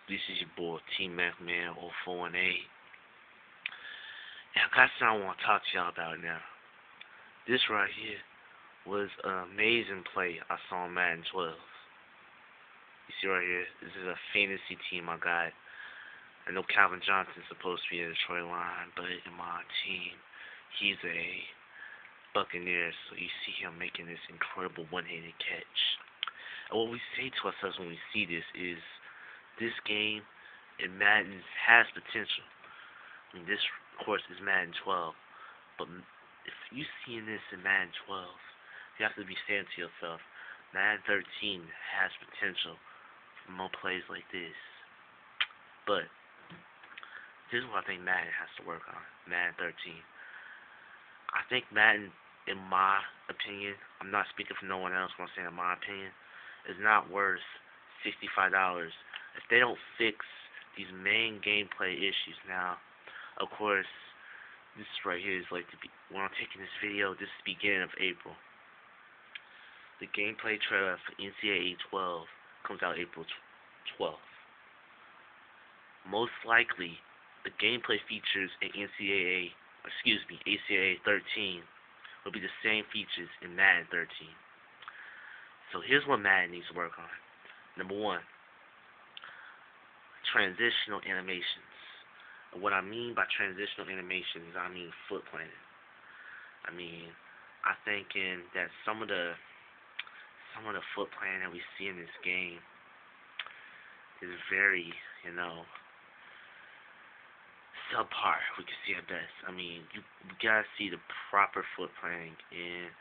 This is your boy T Mac Man 0418. And I got something I want to talk to y'all about now. This right here was an amazing play I saw on Madden 12. You see right here, this is a fantasy team I got. I know Calvin Johnson's supposed to be in the Detroit line, but in my team, he's a Buccaneer, so you see him making this incredible one-handed catch. And what we say to ourselves when we see this game in Madden has potential. I mean, this, of course, is Madden 12, but if you see this in Madden 12, you have to be saying to yourself, Madden 13 has potential for more plays like this. But this is what I think Madden has to work on, Madden 13. I think Madden, in my opinion, I'm not speaking for no one else when I'm saying in my opinion, is not worth $65 if they don't fix these main gameplay issues. Now, of course, this right here is like when I'm taking this video, this is the beginning of April. The gameplay trailer for NCAA 12 comes out April 12th. Most likely, the gameplay features in ACAA 13 will be the same features in Madden 13. So here's what Madden needs to work on. Number one, transitional animations. What I mean by transitional animations, I mean foot planting. I thinking that some of the foot planting that we see in this game is very, subpar, we can see at best. You gotta see the proper foot planting, and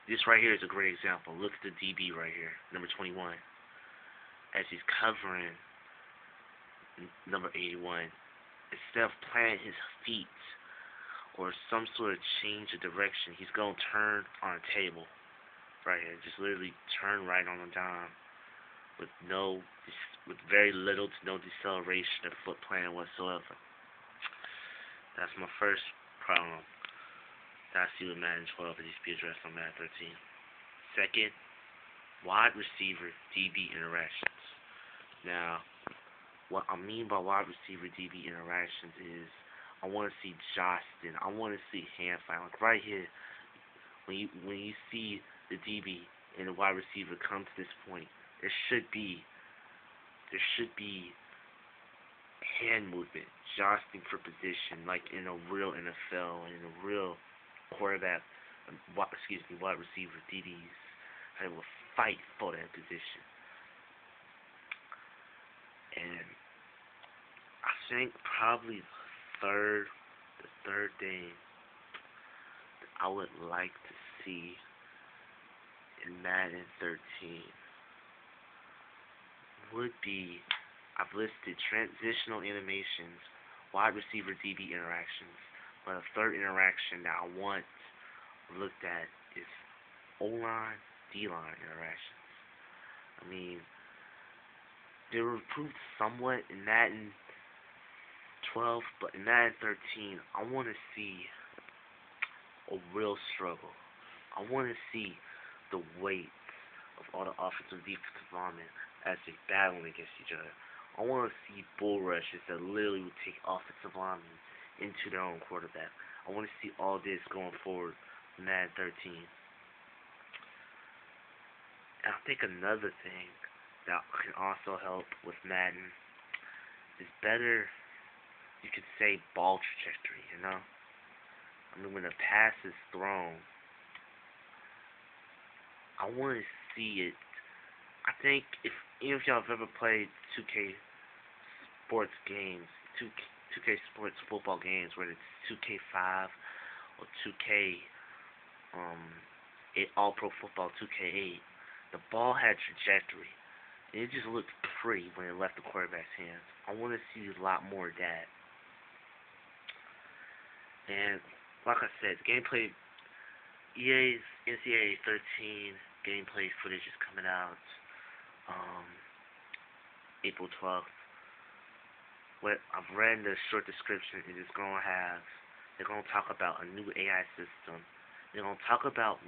this right here is a great example. Look at the DB right here, number 21, as he's covering number 81. Instead of planting his feet or some sort of change of direction, he's gonna turn on a table right here. Just literally turn right on the dime with very little to no deceleration of foot planting whatsoever. That's my first problem that I see with Madden 12 that needs to be addressed on Madden 13. Second, wide receiver DB interactions. Now, what I mean by wide receiver DB interactions is I want to see jostling. I want to see hand fighting. Like right here, when you see the DB and the wide receiver come to this point, there should be hand movement, jostling for position, like in a real NFL, in a real quarterback, wide receiver DBs. They will fight for that position. And I think probably the third thing that I would like to see in Madden 13 would be, I've listed transitional animations, wide receiver DB interactions, but a third interaction that I want looked at is O-line, D-line interactions. They were improved somewhat in Madden 12, but in Madden 13, I want to see a real struggle. I want to see the weight of all the offensive defensive linemen as they battling against each other. I want to see bull rushes that literally would take offensive linemen into their own quarterback. I want to see all this going forward in Madden 13. And I think another thing that can also help with Madden is better, you could say, ball trajectory, when a pass is thrown, I want to see it. I think if any of y'all have ever played 2K sports games, 2K sports football games, whether it's 2K5 or 2K All Pro Football 2K8, the ball had trajectory. And it just looked pretty when it left the quarterback's hands. I want to see a lot more of that. And like I said, gameplay, EA's NCAA 13 gameplay footage is coming out April 12th. What I've read in the short description is they're going to talk about a new AI system. They're going to talk about a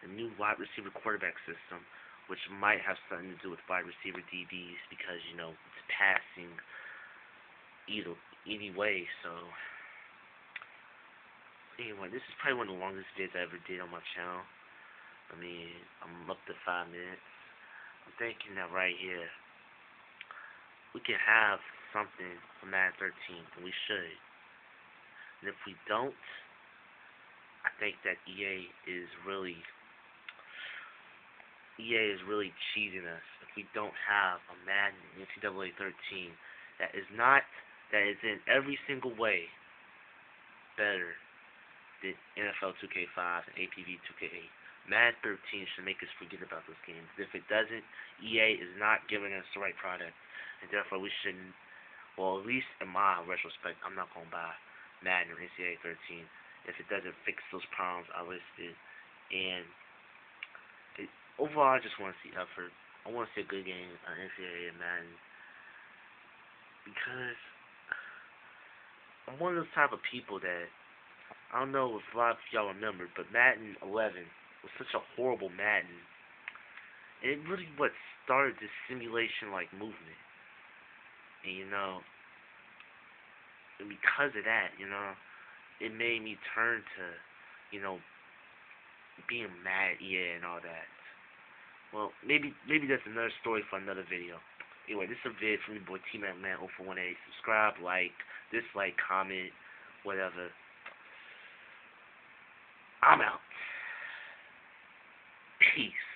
new wide receiver quarterback system which might have something to do with wide receiver DBs because it's passing either anyway. So anyway, this is probably one of the longest videos I ever did on my channel. I mean, I'm up to 5 minutes. I'm thinking that right here, we can have something for Madden 13, and we should. And if we don't, I think that EA is really cheating us. If we don't have a Madden NCAA 13 that is in every single way better than NFL 2K5 and APV 2K8. Madden 13 should make us forget about those games. If it doesn't, EA is not giving us the right product, and therefore we shouldn't. Well, at least in my retrospect, I'm not gonna buy Madden or NCAA 13 if it doesn't fix those problems I listed. And overall, I just want to see effort. I want to see a good game on NCAA and Madden because I'm one of those type of people that I don't know if a lot of y'all remember, but Madden 11 was such a horrible Madden, and it really started this simulation-like movement. And and because of that, it made me turn to, being mad at EA and all that. Well, maybe that's another story for another video. Anyway, this is a vid from your boy T-Man0418. Subscribe, like, dislike, comment, whatever. I'm out. Peace.